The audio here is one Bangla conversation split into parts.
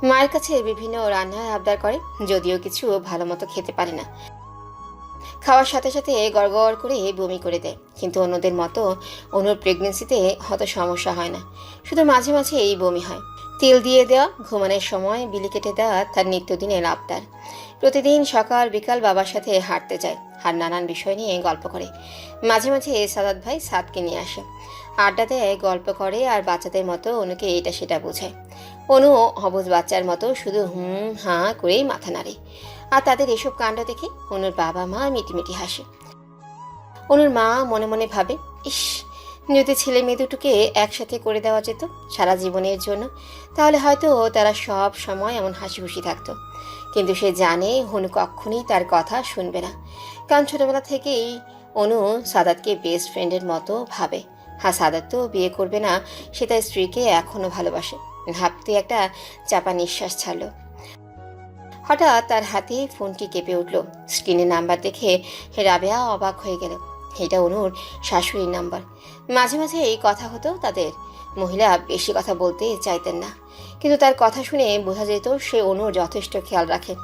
মায়ের কাছে বিভিন্ন রান্নার আবদার করে, যদিও কিছু ভালো মতো খেতে পারে না। খাওয়ার সাথে সাথে গড়গড় করে বমি করে দেয়, কিন্তু অন্যদের মতো অনুর প্রেগনেন্সিতে হয়তো সমস্যা হয় না, শুধু মাঝে মাঝে এই বমি হয়। তেল দিয়ে দেওয়া, ঘুমানোর সময় বিলি কেটে দেওয়া তার নিত্যদিনের আবদার। প্রতিদিন সকাল বিকাল বাবার সাথে হাঁটতে যায় আর নানান বিষয় নিয়ে গল্প করে। মাঝে মাঝে সাদাত ভাই সাদকে নিয়ে আসে, আড্ডা দেয়, গল্প করে আর বাচ্চাদের মতো অনুকে এটা সেটা বোঝায়। অনু অবুঝ বাচ্চার মতো শুধু হুম হাঁ করেই মাথা নাড়ে। আর তাদের এসব কাণ্ড দেখে অনুর বাবা মা মিটিমিটি হাসে। অনুর মা মনে মনে ভাবে, ইস, যদি ছেলে মেয়ে দুটোকে একসাথে করে দেওয়া যেত সারা জীবনের জন্য, তাহলে হয়তো তারা সব সময় এমন হাসি খুশি থাকতো। কিন্তু সে জানে হনু কখনই তার কথা শুনবে না, কারণ ছোটবেলা থেকেই অনু সাদাতকে বেস্ট ফ্রেন্ডের মতো ভাবে। হ্যাঁ, সাদাত তো বিয়ে করবে না, সে তার স্ত্রীকে এখনও ভালোবাসে। ভাবতে একটা চাপা নিঃশ্বাস ছাড়ল। হঠাৎ তার হাতে ফোনটি কেঁপে উঠল। স্ক্রিনে নাম্বার দেখে রাবেয়া অবাক হয়ে গেল। এটা অনুর শাশুড়ির নাম্বার। মাঝে মাঝে এই কথা হতো তাদের। মহিলা বেশি কথা বলতে চাইতেন না, কিন্তু তার কথা শুনে বোঝা যেত সে অনুর যথেষ্ট খেয়াল রাখে।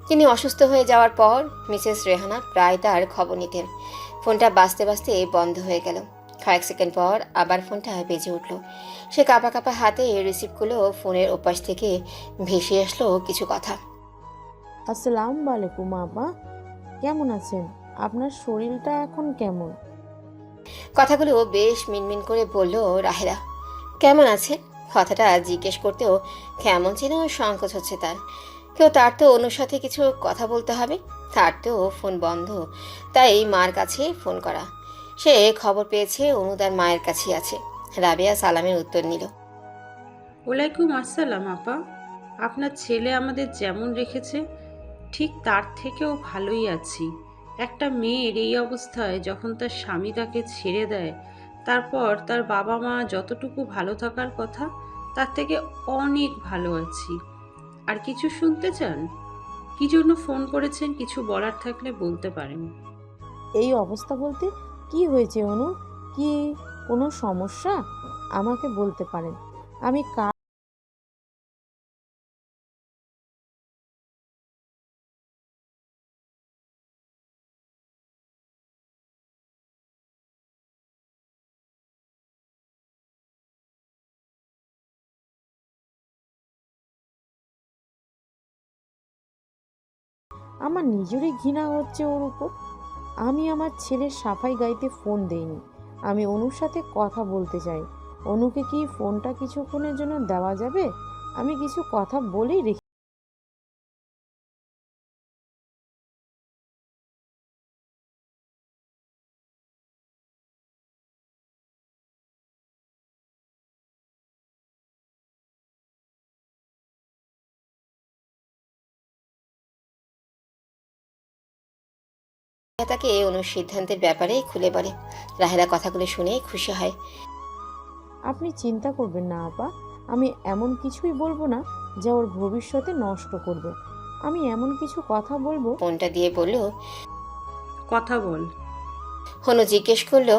তিনি অসুস্থ হয়ে যাওয়ার পর মিসেস রেহানা প্রায় তার খবর নিতেন। ফোনটা বাজতে বাজতে বন্ধ হয়ে গেল। কয়েক সেকেন্ড পর আবার ফোনটা বেজে উঠল। সে কাঁপা কাঁপা হাতে রিসিভ করলো। ফোনের ওপাশ থেকে ভেসে আসলো কিছু কথা। আসসালামু আলাইকুম আপা, কেমন আছেন? আপনার শরীরটা এখন কেমন? কথাগুলো বেশ মিনমিন করে বলল রাহেলা। কেমন আছে কথাটা জিজ্ঞেস করতেও কেমন যেন সংকোচ হচ্ছে তার। তার তো অনুর সাথে কিছু কথা বলতে হবে, তার তো ফোন বন্ধ, তাই মার কাছে ফোন করা। সে খবর পেয়েছে অনু তার মায়ের কাছে আছে। রাবেয়া সালামের উত্তর নিল। ওয়ালাইকুম আসসালাম আপা। আপনার ছেলে আমাদের যেমন রেখেছে ঠিক তার থেকেও ভালোই আছি। একটা মেয়ের এই অবস্থায় যখন তার স্বামী তাকে ছেড়ে দেয়, তারপর তার বাবা মা যতটুকু ভালো থাকার কথা তার থেকে অনেক ভালো আছি। আর কিছু শুনতে চান? কি জন্য ফোন করেছেন কিছু বলার থাকলে বলতে পারেন। এই অবস্থা বলতে কি হয়েছে অনু? কি কোনো সমস্যা? আমাকে বলতে পারেন। আমি আমার নিজেরই ঘৃণা হচ্ছে ওর উপর। আমি আমার ছেলের সাফাই গাইতে ফোন দেইনি, আমি অনুর সাথে কথা বলতে চাই। অনুকে কি ফোনটা কিছুক্ষণের জন্য দেওয়া যাবে? আমি কিছু কথা বলেই রেখে। তাকে অনুর সিদ্ধান্তের ব্যাপারে খুলে বলে। রাহেলা কথাগুলো শুনে খুশি হয়। আপনি চিন্তা করবেন না আপা, আমি এমন কিছুই বলবো না যা ওর ভবিষ্যতে নষ্ট করবে। আমি এমন কিছু কথা বলবো। ফোনটা দিয়ে বলল। কথা বল। হনু জিজ্ঞেস করলো।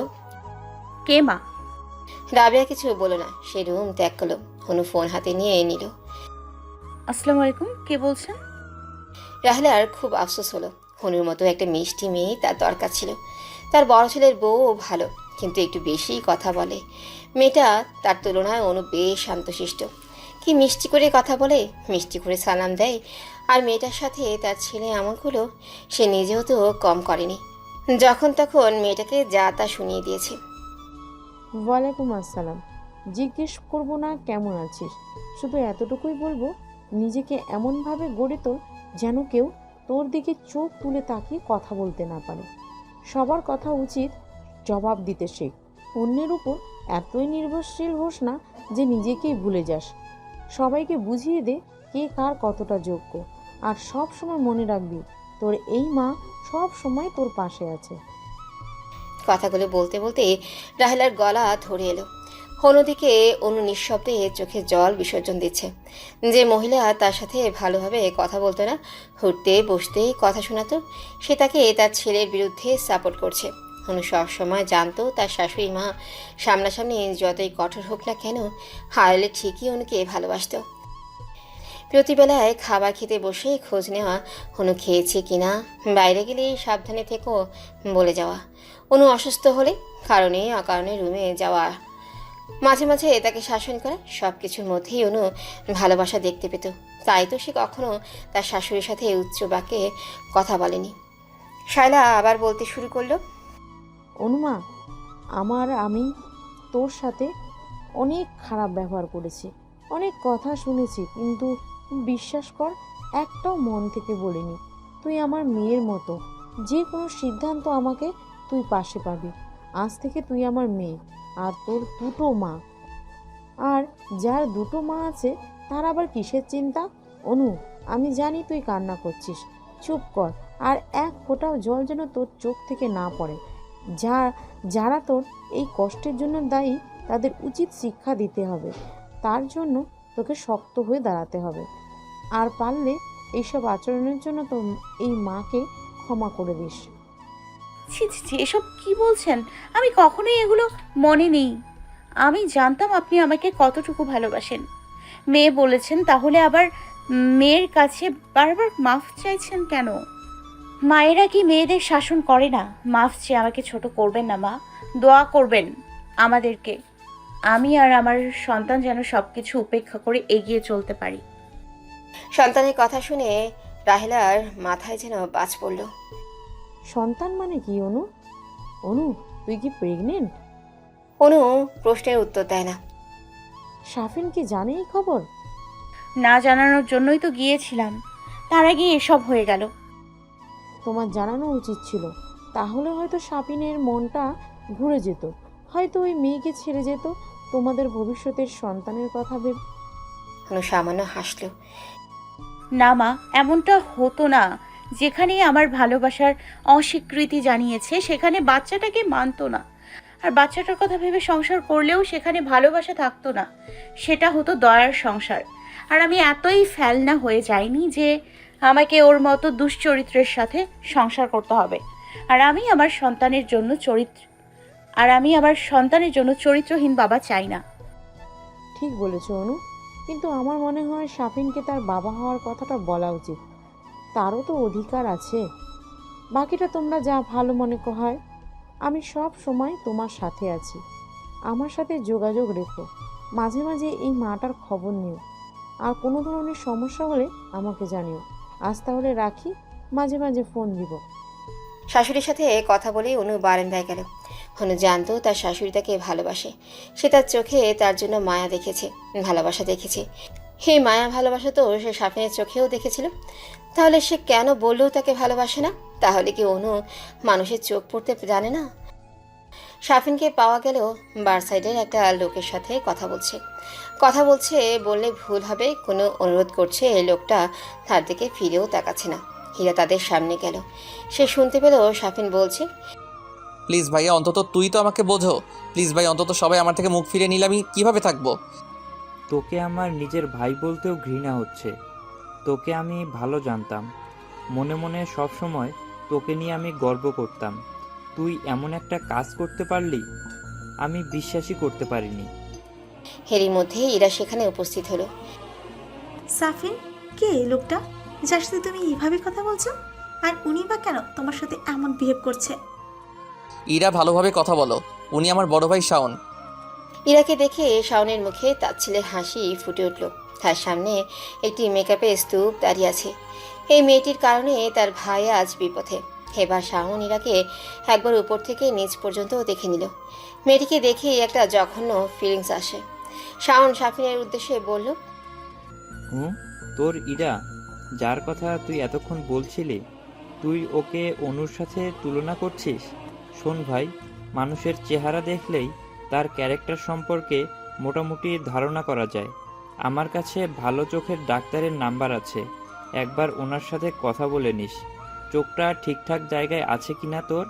কে মা? রাবেয়া কিছু বলল না, সে রুম ত্যাগ করলো। হনু ফোন হাতে নিয়ে নিল। আসসালামু আলাইকুম, কে বলছেন? রাহেলার খুব আফসোস হলো। হনুর মতো একটা মিষ্টি মেয়ে তার দরকার ছিল। তার বড় ছেলের বউও ভালো, কিন্তু একটু বেশি কথা বলে। মেয়েটা তার তুলনায় অনু বেশ শান্তশিষ্ট। কি মিষ্টি করে কথা বলে, মিষ্টি করে সালাম দেয়। আর মেয়েটার সাথে তার ছেলে এমনগুলো সে নিজেও তো কম করেনি। যখন তখন মেয়েটাকে যা তা শুনিয়ে দিয়েছে। ওয়ালাইকুম আসসালাম। জিজ্ঞেস করব না কেমন আছিস, শুধু এতটুকুই বলবো, নিজেকে এমনভাবে গড়ে তোল যেন কেউ তোর দিকে চোখ তুলে তাকিয়ে কথা বলতে না পারে। সবার কথা উচিত জবাব দিতে শেখ। অন্যের উপর এতই নির্ভরশীল হোস না যে নিজেকেই ভুলে যাস। সবাইকে বুঝিয়ে দে কে কার কতটা যোগ্য। আর সব সময় মনে রাখবি তোর এই মা সব সময় তোর পাশে আছে। কথাগুলো বলতে বলতে রাহেলার গলা ধরে এলো। অন্যদিকে অনু নিঃশব্দে চোখে জল বিসর্জন দিচ্ছে। যে মহিলা তার সাথে ভালোভাবে কথা বলতো না, উঠতে বসতে কথা শোনাতো, সে তাকে তার ছেলের বিরুদ্ধে সাপোর্ট করছে। অনু সবসময় জানতো তার শাশুড়ি মা সামনাসামনি যতই কঠোর হোক না কেন, হারালে ঠিকই অনুকে ভালোবাসত। প্রতিবেলায় খাবার খেতে বসে খোঁজ নেওয়া, অনু খেয়েছে কিনা, বাইরে গেলে সাবধানে থেকো বলে যাওয়া, অনু অসুস্থ হলে কারণে অকারণে রুমে যাওয়া, মাঝে মাঝে তাকে শাসন করা, সব কিছুর মধ্যেই অনু ভালোবাসা দেখতে পেত। তাই তো সে কখনো তার শাশুড়ির সাথে উচ্চ বাক্যে কথা বলেনি। শায়লা আবার বলতে শুরু করলো, অনুমা, আমি তোর সাথে অনেক খারাপ ব্যবহার করেছি, অনেক কথা শুনেছি, কিন্তু বিশ্বাস কর একটাও মন থেকে বলিনি। তুই আমার মেয়ের মতো, যে কোনো সিদ্ধান্ত আমাকে তুই পাশে পাবি। আজ থেকে তুই আমার মেয়ে, আর তোর দুটো মা। আর যার দুটো মা আছে তার আবার কিসের চিন্তা? অনু, আমি জানি তুই কান্না করছিস, চুপ কর, আর এক ফোঁটাও জল যেন তোর চোখ থেকে না পড়ে। যারা তোর এই কষ্টের জন্য দায়ী তাদের উচিত শিক্ষা দিতে হবে, তার জন্য তোকে শক্ত হয়ে দাঁড়াতে হবে। আর পারলে এইসব আচরণের জন্য তোর এই মাকে ক্ষমা করে দিস। ছি ছি ছি, এসব কি বলছেন? আমি কখনোই এগুলো মনে নেই। আমি জানতাম আপনি আমাকে কতটুকু ভালোবাসেন। মেয়ে বলেছেন, তাহলে আবার মেয়ের কাছে বারবার মাফ চাইছেন কেন? মায়েরা কি মেয়েদের শাসন করে না? মাফ চেয়ে আমাকে ছোট করবেন না মা, দোয়া করবেন আমাদেরকে। আমি আর আমার সন্তান যেন সবকিছু উপেক্ষা করে এগিয়ে চলতে পারি। সন্তানের কথা শুনে রাহেলার মাথায় যেন বাজ পড়ল। সন্তান মানে কি অনু? অনু, তুই কি প্রেগনেন্ট? অনু প্রশ্নের উত্তর দেয় না। সাফিন কি জানে এই খবর? না জানানোর জন্যই তো গিয়েছিলাম, তার আগে এসব হয়ে গেল। তোমার জানানো উচিত ছিল, তাহলে হয়তো সাফিনের মনটা ঘুরে যেত, হয়তো ওই মেয়েকে ছেড়ে যেত তোমাদের ভবিষ্যতের সন্তানের কথা ভেবে। অনু সামান্য হাসল। না মা, এমনটা হতো না। যেখানে আমার ভালোবাসার অস্বীকৃতি জানিয়েছে সেখানে বাচ্চাটাকে মানতো না, আর বাচ্চাটার কথা ভেবে সংসার করলেও সেখানে ভালোবাসা থাকতো না। সেটা হতো দয়ার সংসার। আর আমি এতই ফেলনা হয়ে যাইনি যে আমাকে ওর মতো দুশ্চরিত্রের সাথে সংসার করতে হবে। আমি আমার সন্তানের জন্য চরিত্রহীন বাবা চাই না। ঠিক বলেছ অনু, কিন্তু আমার মনে হয় সাফিনকে তার বাবা হওয়ার কথাটা বলা উচিত। তারও তো অধিকার আছে। বাকিটা তোমরা যা ভালো মনে হয়। আমি সব সময় তোমার সাথে আছি। আমার সাথে যোগাযোগ রেখো, মাঝে মাঝে এই মাটার খবর নিও, আর কোনো ধরনের সমস্যা হলে আমাকে জানিও। আজ তাহলে রাখি, মাঝে মাঝে ফোন দিব। শাশুড়ির সাথে কথা বলেই অনু বারান্দায় গেল। অনু জানতো তার শাশুড়ি তাকে ভালোবাসে। সে তার চোখে তার জন্য মায়া দেখেছে, ভালোবাসা দেখেছে। এই মায়া ভালোবাসা তো সে সাফিনের চোখেও দেখেছিল। তাহলে সে কেন বললেও তাকে ভালোবাসে না? তাহলে কি অনু মানুষের চোখ পড়তে জানে না? সাফিনকে পাওয়া গেলেও বার সাইডের একটা লোকের সাথে কথা বলছে বললে ভুল হবে। কোনো অনুরোধ করছে, এই লোকটা তার দিকে ফিরেও তাকাচ্ছে না। হীরা তাদের সামনে গেল। সে শুনতে পেল সাফিন বলছে, প্লিজ ভাইয়া, অন্তত তুই তো আমাকে বোঝো। প্লিজ ভাই, অন্তত সবাই আমার থেকে মুখ ফিরে নিলে আমি কীভাবে থাকবো? তোকে আমার নিজের ভাই বলতেও ঘৃণা হচ্ছে। তোকে আমি ভালো জানতাম, মনে মনে সব সময় তোকে নিয়ে আমি গর্ব করতাম। তুই এমন একটা কাজ করতে পারলি, আমি বিশ্বাসই করতে পারিনি। এরই মধ্যে ইরা সেখানে উপস্থিত হলো। সাফিন, কে এই লোকটা যার সাথে তুমি এইভাবে কথা বলছো? আর উনি বা কেন তোমার সাথে এমন বিহেভ করছে? ইরা, ভালোভাবে কথা বলো। উনি আমার বড় ভাই শাওন। ইরাকে দেখে শাওনের মুখে তাচ্ছিলের হাসি ফুটে উঠল। তার সামনে একটি মেকআপের স্তূপ দাঁড়িয়ে আছে। এই মেয়েটির কারণে তার ভাই আজ বিপথে। এবার শাওন ইরাকে একবার উপর থেকে নিচ পর্যন্ত দেখে নিল। মেয়েটিকে দেখে একটা জঘন্য ফিলিংস আসে। শাওন সাফিনের উদ্দেশ্যে বলল, তোর ইরা, যার কথা তুই এতক্ষণ বলছিলি, তুই ওকে অনুর সাথে তুলনা করছিস? শোন ভাই, মানুষের চেহারা দেখলেই তার ক্যারেক্টার সম্পর্কে মোটামুটি ধারণা করা যায়। আমার কাছে ভালো চোখের ডাক্তারের নাম্বার আছে, একবার ওনার সাথে কথা বলে নিস। চোখটা ঠিকঠাক জায়গায় আছে কিনা তোর?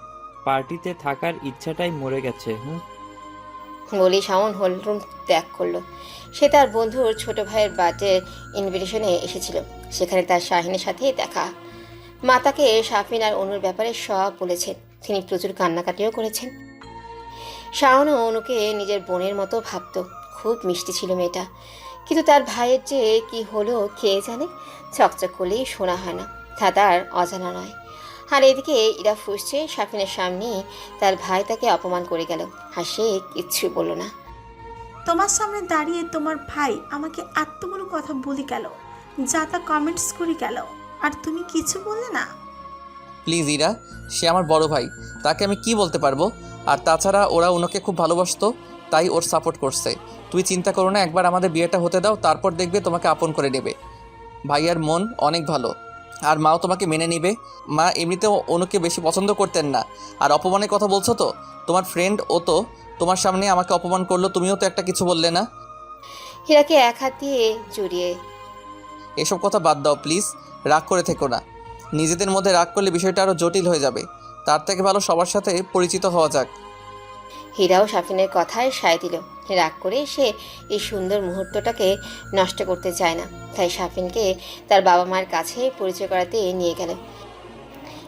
পার্টিতে থাকার ইচ্ছাটাই মরে গেছে। বলি শাওন হলরুম ত্যাগ করলো। সে তার বন্ধুর ছোট ভাইয়ের বার্থডে ইনভিটেশনে এসেছিল। সেখানে তার শাহিনের সাথে দেখা। মা তাকে সাফিন আর অনুর ব্যাপারে সব বলেছেন। তিনি প্রচুর কান্নাকাটিও করেছেন। শাওনও অনুকে নিজের বোনের মতো ভাবত। খুব মিষ্টি ছিল মেয়েটা, কিন্তু তার ভাইয়ের যে কি হলো কে জানে, চকচক করলেই শোনা হয় না, তা তার অজানা নয়। আর এদিকে ইরা ফুসছে সাফিনের সামনেই তার ভাই তাকে অপমান করে গেল, আর সে কিচ্ছু বলল না। তোমার সামনে দাঁড়িয়ে তোমার ভাই আমাকে এতগুলো কথা বলে গেল, যা তা কমেন্টস করে গেল, আর তুমি কিছু বললে না। প্লিজ ইরা, সে আমার বড় ভাই, তাকে আমি কি বলতে পারবো? আর তাছাড়া ওরা ওনাকে খুব ভালোবাসতো, তাই ওর সাপোর্ট করছে। তুই চিন্তা করো না, একবার আমাদের বিয়েটা হতে দাও, তারপর দেখবে তোমাকে আপন করে নেবে। ভাইয়ার মন অনেক ভালো, আর মাও তোমাকে মেনে নিবে। মা এমনিতেও অনুকে বেশি পছন্দ করতেন না। আর অপমানের কথা বলছো তো, তোমার ফ্রেন্ড ও তো তোমার সামনে আমাকে অপমান করলো, তুমিও তো একটা কিছু বললে না। হীরাকে এক হাত দিয়ে জড়িয়ে, এসব কথা বাদ দাও প্লিজ, রাগ করে থেকো না। নিজেদের মধ্যে রাগ করলে বিষয়টা আরও জটিল হয়ে যাবে। তার থেকে ভালো সবার সাথে পরিচিত হওয়া যাক। হীরাও সাফিনের কথায় সায় দিল। রাগ করে সে এই সুন্দর মুহূর্তটাকে নষ্ট করতে চায় না, তাই সাফিনকে তার বাবা মায়ের কাছে পরিচয় করাতে নিয়ে গেল।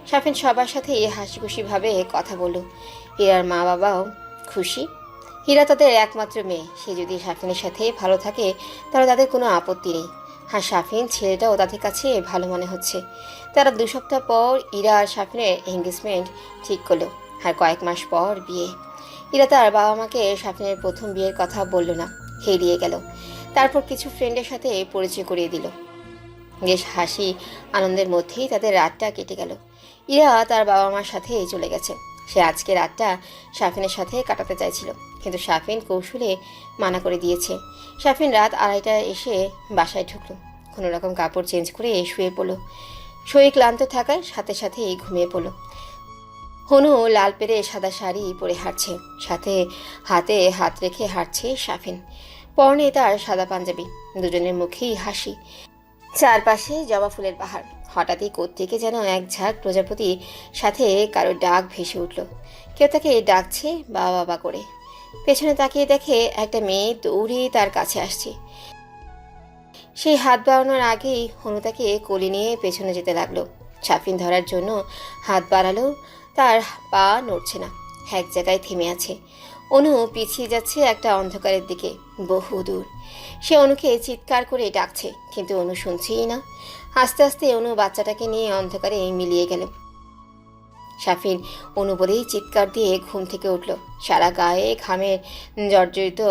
সাফিন সবার সাথে হাসি খুশিভাবে কথা বলল। হীরার মা বাবাও খুশি। হীরা তাদের একমাত্র মেয়ে, সে যদি সাফিনের সাথে ভালো থাকে তাহলে তাদের কোনো আপত্তি নেই। আর সাফিন ছেলেটাও তাদের কাছে ভালো মনে হচ্ছে। তারা 2 সপ্তাহ পর ইরা আর সাফিনের এঙ্গেজমেন্ট ঠিক করলো, আর কয়েক মাস পর বিয়ে। ইরা তার বাবা মাকে সাফিনের প্রথম বিয়ের কথা বলল না, এড়িয়ে গেল। তারপর কিছু ফ্রেন্ডের সাথে পরিচয় করিয়ে দিল। বেশ হাসি আনন্দের মধ্যেই তাদের রাতটা কেটে গেল। ইরা তার বাবা মার সাথে চলে গেছে। সে আজকে রাতটা সাফিনের সাথে কাটাতে চাইছিল, কিন্তু সাফিন কৌশলে মানা করে দিয়েছে। সাফিন রাত 2:30টায় এসে বাসায় ঢুকলো, কোনো রকম কাপড় চেঞ্জ করে শুয়ে পড়লো। শরীর ক্লান্ত থাকায় সাথে সাথেই ঘুমিয়ে পড়লো। হনু লাল পেরে সাদা শাড়ি পরে হাঁটছে, সাথে হাতে হাত রেখে হাঁটছে সাফিন। পরনে তার সাদা পাঞ্জাবি, দুজনের মুখেই হাসি। চারপাশে জবা ফুলের পাহাড়। হঠাৎই কোত্থেকে যেন এক ঝাঁক প্রজাপতি সাথে কারো ডাক ভেসে উঠল। কেউ তাকে ডাকছে বাবা বাবা করে। পেছনে তাকিয়ে দেখে একটা মেয়ে দৌড়ে তার কাছে আসছে। সেই হাত বাড়ানোর আগেই হনু তাকে কোলে নিয়ে পেছনে যেতে লাগলো। সাফিন ধরার জন্য হাত বাড়ালো, তার পা নড়ছে না, এক জায়গায় থেমে আছে। অনু পিছিয়ে যাচ্ছে একটা অন্ধকারের দিকে, বহু দূর। সে অনুকে চিৎকার করে ডাকছে, কিন্তু অনু শুনছেই না। আস্তে আস্তে অনু বাচ্চাটাকে নিয়ে অন্ধকারে মিলিয়ে গেল। সাফিন অনু বলেই চিৎকার দিয়ে ঘুম থেকে উঠল। সারা গায়ে ঘামের জর্জরিত।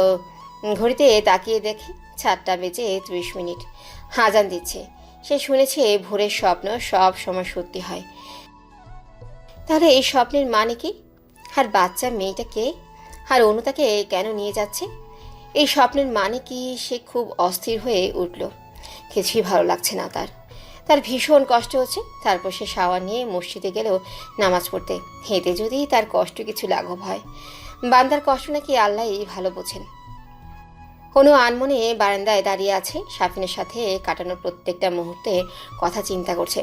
ঘড়িতে তাকিয়ে দেখে 4:30 আজান দিচ্ছে। সে শুনেছে ভোরের স্বপ্ন সব সময় সত্যি হয়। তাহলে এই স্বপ্নের মানে কি? আর বাচ্চা মেয়েটা কে? আর অনু তাকে কেন নিয়ে যাচ্ছে? এই স্বপ্নের মানে কি? সে খুব অস্থির হয়ে উঠল। কিছুই ভালো লাগছে না তার ভীষণ কষ্ট হচ্ছে। তারপর সে শাওয়ার নিয়ে মসজিদে গেল নামাজ পড়তে। এতে যদি তার কষ্ট কিছু লাঘব হয়। বান্দার কষ্ট নাকি আল্লাহই ভালো বোঝেন। কোনো আনমনে বারান্দায় দাঁড়িয়ে আছে, সাফিনের সাথে কাটানোর প্রত্যেকটা মুহূর্তে কথা চিন্তা করছে।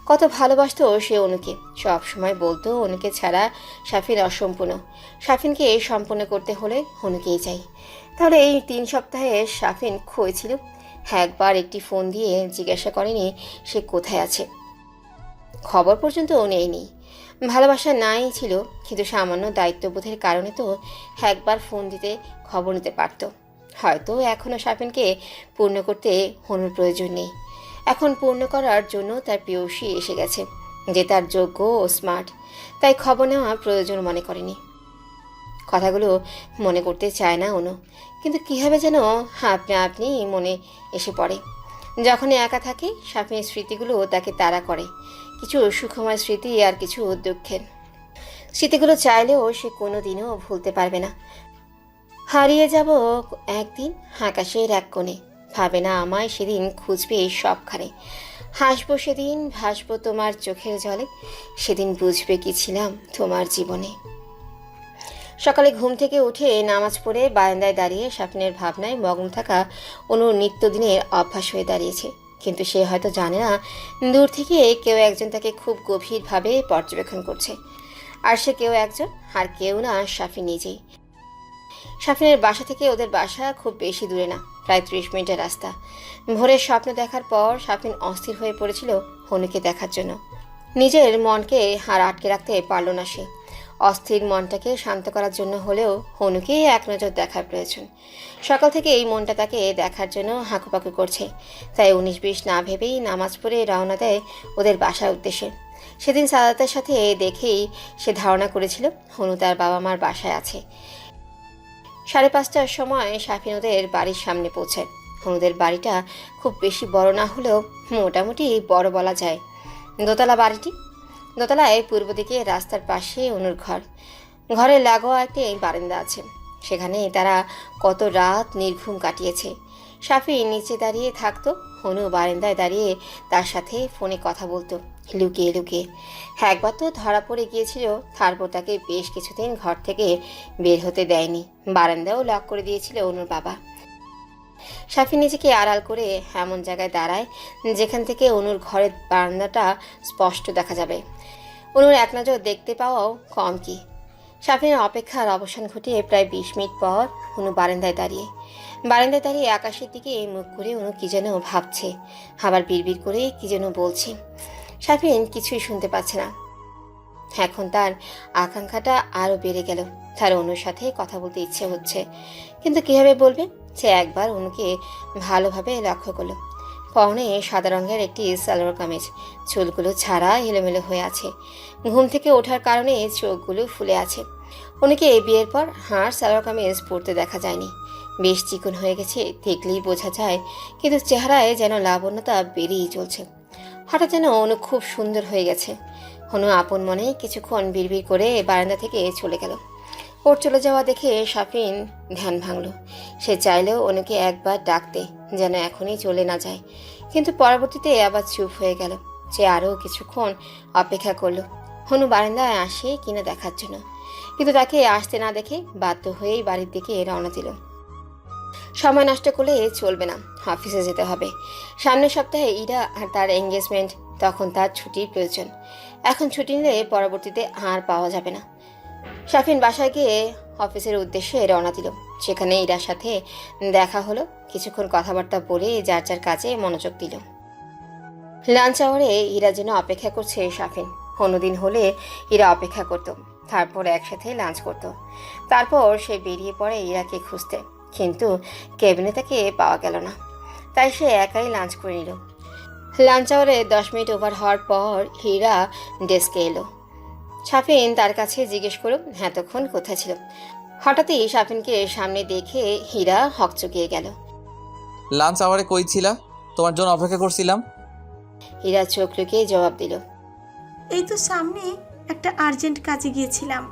কত ভালোবাসতো সে অনুকে, সব সময় বলতো অনুকে ছাড়া সাফিন অসম্পূর্ণ। সাফিনকে সম্পূর্ণ করতে হলে অনুকেই চাই। তাহলে এই 3 সপ্তাহে সাফিন খোঁজছিল। একবার একটি ফোন দিয়ে জিজ্ঞাসা করেনি সে কোথায় আছে। খবর পর্যন্ত নেয়নি। ভালোবাসা নাই ছিল, কিন্তু সামান্য দায়িত্ববোধের কারণে তো একবার ফোন দিতে খবর নিতে পারত। হয়তো এখনও সাফিনকে পূর্ণ করতে হনুর প্রয়োজন নেই। এখন পূর্ণ করার জন্য তার প্রেয়সী এসে গেছে, যে তার যোগ্য ও স্মার্ট, তাই খবর নেওয়া প্রয়োজন মনে করেনি। কথাগুলো মনে করতে চায় না অনু, কিন্তু কীভাবে যেন আপনি মনে এসে পড়ে। যখনই একা থাকে সাফিনের স্মৃতিগুলো তাকে তাড়া করে। কিছু সুখময় স্মৃতি আর কিছু দুঃখের স্মৃতিগুলো চাইলেও সে কোনোদিনও ভুলতে পারবে না। হারিয়ে যাব একদিন আকাশের এক কোণে, ভাবে না আমায় সেদিন খুঁজবে সবখানে। হাসবো সেদিন, ভাসবো তোমার চোখের জলে, সেদিন বুঝবে কি ছিলাম তোমার জীবনে। সকালে ঘুম থেকে উঠে নামাজ পড়ে বারান্দায় দাঁড়িয়ে সাফিনের ভাবনায় মগ্ন থাকা অনুর নিত্যদিনের অভ্যাস হয়ে দাঁড়িয়েছে। কিন্তু সে হয়তো জানে না দূর থেকে কেউ একজন তাকে খুব গভীরভাবে পর্যবেক্ষণ করছে। আর সে কেউ একজন আর কেউ না সাফিন নিজেই। সাফিনের বাসা থেকে ওদের বাসা খুব বেশি দূরে না, প্রায় 30 মিনিটের রাস্তা। ভোরের স্বপ্ন দেখার পর সাফিন অস্থির হয়ে পড়েছিল হনুকে দেখার জন্য। নিজের মনকে আর আটকে রাখতে পারল না সে। অস্থির মনটাকে শান্ত করার জন্য হলেও হনুকে এক নজর দেখার প্রয়োজন। সকাল থেকে এই মনটা তাকে দেখার জন্য হাঁকুপাকু করছে। তাই 19-20 না ভেবেই নামাজ পড়ে রওনা দেয় ওদের বাসার উদ্দেশ্যে। সেদিন সাদাতের সাথে দেখেই সে ধারণা করেছিল হনু তার বাবা মার বাসায় আছে। 5:30টার সময় শাফিন ওদের বাড়ির সামনে পৌঁছায়। হনুদের বাড়িটা খুব বেশি বড় না হলেও মোটামুটি বড় বলা যায়। দোতলা বাড়িটি। দোতলায় পূর্ব দিকে রাস্তার পাশে অনুর ঘর। ঘরের লাগোয়া একটি বারান্দা আছে। সেখানে তারা কত রাত নির্ঘুম কাটিয়েছে। শাফিন নিচে দাঁড়িয়ে থাকতো, হনু বারান্দায় দাঁড়িয়ে তার সাথে ফোনে কথা বলতো লুকিয়ে লুকিয়ে। একবার তো ধরা পড়ে গিয়েছিল, তারপর তাকে বেশ কিছুদিন ঘর থেকে বের হতে দেয়নি। বারান্দাও লক করে দিয়েছিল অনুর বাবা। শাফিন নিজেকে আড়াল করে এমন জায়গায় দাঁড়ায় যেখান থেকে অনুর ঘরের বারান্দাটা স্পষ্ট দেখা যাবে। অনুর এক নজর দেখতে পাওয়াও কম কি। শাফিনের অপেক্ষার অবসান ঘটিয়ে প্রায় 20 মিনিট পর অনু বারান্দায় দাঁড়িয়ে আকাশের দিকে মুখ করে অনু কি যেন ভাবছে, আবার বিড়বিড় করে কি যেন বলছে। শাফিন কিছুই শুনতে পাচ্ছে না। এখন তার আকাঙ্ক্ষাটা আরও বেড়ে গেল। তার অনুর সাথে কথা বলতে ইচ্ছে হচ্ছে, কিন্তু কিভাবে বলবে? সে একবার অনুকে ভালোভাবে লক্ষ্য করলো। পরনে সাদা রঙের একটি সালোয়ার কামিজ, চুলগুলো ছাড়া এলোমেলো হয়ে আছে। ঘুম থেকে ওঠার কারণে চোখগুলো ফুলে আছে। অনুকে বিয়ের পর হাড় সালোয়ার কামিজ পরতে দেখা যায়নি। বেশ চিকন হয়ে গেছে, দেখলেই বোঝা যায়, কিন্তু চেহারায় যেন লাবণ্যতা বেরিয়েই চলছে। হঠাৎ যেন অনু খুব সুন্দর হয়ে গেছে। অনু আপন মনে কিছুক্ষণ বিড়বিড় করে বারান্দা থেকে চলে গেল। ওর চলে যাওয়া দেখে শাফিন ধ্যান ভাঙল। সে চাইলেও অনুকে একবার ডাকতে, যেন এখনই চলে না যায়, কিন্তু পরবর্তীতে আবার চুপ হয়ে গেল। সে আরও কিছুক্ষণ অপেক্ষা করলো অনু বারান্দায় আসে কিনা দেখার জন্য, কিন্তু তাকে আসতে না দেখে বাধ্য হয়েই বাড়ির দিকে রওনা দিল। সময় নষ্ট করলে চলবে না, অফিসে যেতে হবে। সামনের সপ্তাহে ইরা আর তার এঙ্গেজমেন্ট, তখন তার ছুটির প্রয়োজন। এখন ছুটি নিলে পরবর্তীতে আর পাওয়া যাবে না। শাফিন বাসায় গিয়ে অফিসের উদ্দেশ্যে রওনা দিল। সেখানে ইরার সাথে দেখা হলো। কিছুক্ষণ কথাবার্তা বলে যার যার কাজে মনোযোগ দিল। লাঞ্চ আওয়ারে ইরার জন্য অপেক্ষা করছে শাফিন। অন্যদিন হলে ইরা অপেক্ষা করত, তারপর একসাথে লাঞ্চ করত। তারপর সে বেরিয়ে পড়ে ইরাকে খুঁজতে, কিন্তু কেবিনে তাকে পাওয়া গেল না। তাই সে একাই লাঞ্চ করে নিল। লাঞ্চ আওয়ারে 10 মিনিট ওভার হওয়ার পর হীরা ডেস্কে এলো। শাফিন তার কাছে জিজ্ঞেস করল এতক্ষণ কোথায় ছিল। হঠাৎই শাফিনকে সামনে দেখে হীরা হকচকিয়ে গেল। লাঞ্চ আওয়ারে কই ছিলা? তোমার জন্য অপেক্ষা করছিলাম। হীরা চোখ লুকিয়ে জবাব দিল, এই তো সামনে একটা আর্জেন্ট কাজে গিয়েছিলাম।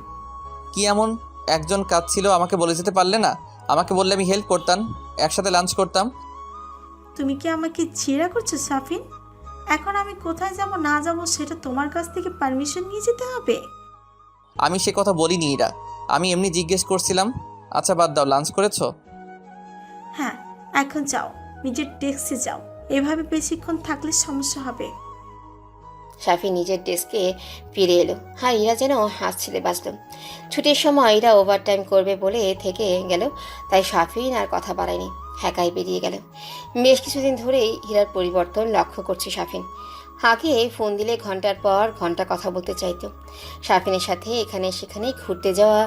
কি এমন একজন কাজ ছিল আমাকে বলে যেতে পারলে না? আমাকে বললে আমি হেল্প করতাম, একসাথে লাঞ্চ করতাম। তুমি কি আমাকে চিড়া করছো সাফিন? এখন আমি কোথায় যাব না যাব সেটা তোমার কাছ থেকে পারমিশন নিয়ে যেতে হবে? আমি সে কথা বলিনি ইরা, আমি এমনি জিজ্ঞেস করছিলাম। আচ্ছা বাদ দাও, লাঞ্চ করেছো? হ্যাঁ, এখন যাও, নিজের ডেস্কে যাও। এভাবে বেশিক্ষণ থাকলে সমস্যা হবে। শাফিন নিজের ডেস্কে ফিরে এলো। হ্যাঁ, ইরা যেন হাসছিলে বাঁচল। ছুটির সময় ইরা ওভারটাইম করবে বলে থেকে গেল, তাই শাফিন আর কথা বাড়ায়নি, একাই বেরিয়ে গেল। বেশ কিছুদিন ধরেই হীরার পরিবর্তন লক্ষ্য করছে শাফিন। আগে ফোন দিলে ঘন্টার পর ঘন্টা কথা বলতে চাইতো। শাফিনের সাথে এখানে সেখানে ঘুরতে যাওয়া,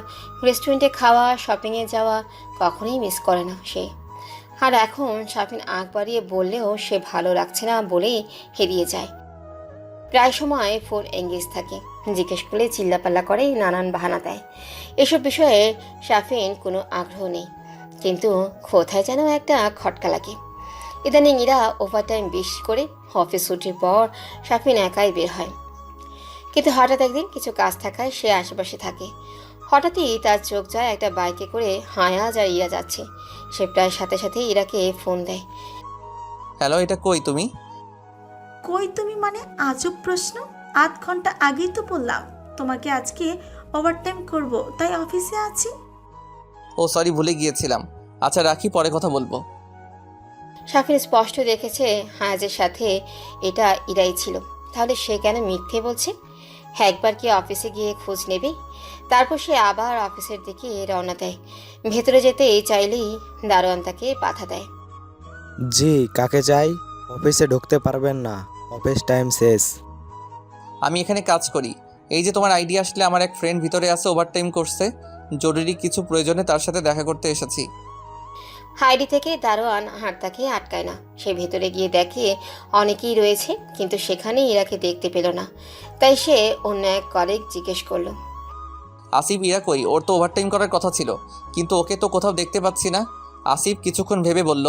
রেস্টুরেন্টে খাওয়া, শপিংয়ে যাওয়া কখনোই মিস করে না সে। আর এখন শাফিন আগ বাড়িয়ে বললেও সে ভালো লাগছে না বলেই হেরিয়ে যায়। প্রায় সময় ফোন এঙ্গেজ থাকে, জিজ্ঞেস করলে চিল্লাপাল্লা করে, নানান বাহানা দেয়। এসব বিষয়ে শাফিন কোনো আগ্রহ নেই, কিন্তু কোথায় যেন একটা খটকা লাগে। ইদানিং ইরা ওভারটাইম বেশি করে। অফিস ছুটির পর শাফিন একাই বের হয়, কিন্তু হঠাৎ একদিন কিছু কাজ থাকায় সে আশেপাশে থাকে। হঠাৎই তার চোখ যায় একটা বাইকে করে হায়াজ আর ইরা যাচ্ছে। সে প্রায় সাথে সাথে ইরাকে ফোন দেয়। হ্যালো, এটা কই তুমি? কই তুমি মানে আজব প্রশ্ন। আধ ঘন্টা আগেই তো বললাম তোমাকে আজকে ওভারটাইম করব, তাই অফিসে আছি। ও সরি, ভুলে গিয়েছিলাম। আচ্ছা রাখি, পরে কথা বলবো। শাফিন স্পষ্ট দেখেছে হায়াজের সাথে এটা ইরাই ছিল, তাহলে সে কেন মিথ্যে বলছে? একবার কি অফিসে গিয়ে খোঁজ নেবে? তারপর সে আবার অফিসের দিকে রওনা দেয়। ভেতরে যেতে চাইলেই দারোয়ান তাকে বাধা দেয়। জি, কাকে চাই? অফিসে ঢুকতে পারবেন না, অফিস টাইম শেষ। আমি এখানে কাজ করি, এই যে তোমার আইডিয়া আসলে আমার এক ফ্রেন্ড ভিতরে আছে, ওভারটাইম করছে, জরুরি কিছু প্রয়োজনে তার সাথে দেখা করতে এসেছি। হাইডি থেকে দারোয়ান হাঁটতাকে আটকায় না। সে ভেতরে গিয়ে দেখে অনেকেই রয়েছে, কিন্তু সেখানে ইরাকে দেখতে পেল না। তাই সে অন্য এক কলিগ জিজ্ঞেস করলো, আসিফ ইরা কই? ওর তো ওভারটাইম করার কথা ছিল, কিন্তু ওকে তো কোথাও দেখতে পাচ্ছি না। আসিফ কিছুক্ষণ ভেবে বলল,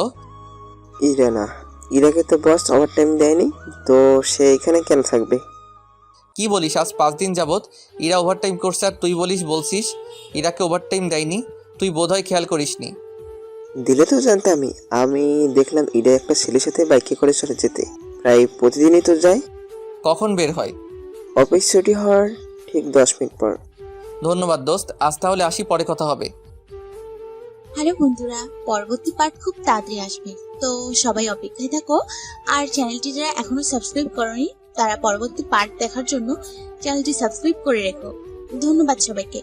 ইরা না, ইরাকে তো বস ওভারটাইম দেয়নি, তো সে এখানে কেন থাকবে? কি বলিস? আজ 5 দিন যাবৎ ইরা ওভারটাইম করছে আর তুই বলছিস ইরাকে ওভারটাইম দেয়নি? তুই বোধহয় খেয়াল করিসনি। দিলে তো জানতামই। আমি দেখলাম ইরা একটা ছেলের সাথে বাইকে করে চলে যেতে, প্রায় প্রতিদিনই তো যায়। কখন বের হয়? অফিস ছুটি হওয়ার ঠিক 10 মিনিট পর। ধন্যবাদ দোস্ত, আজ তাহলে আসি, পরে কথা হবে। হ্যালো বন্ধুরা, পরবর্তী পার্ট খুব তাড়াতাড়ি আসবে, তো সবাই অপেক্ষায় থাকো। আর চ্যানেলটি যারা এখনো সাবস্ক্রাইব করনি তারা পরবর্তী পার্ট দেখার জন্য চ্যানেলটি সাবস্ক্রাইব করে রেখো। ধন্যবাদ সবাইকে।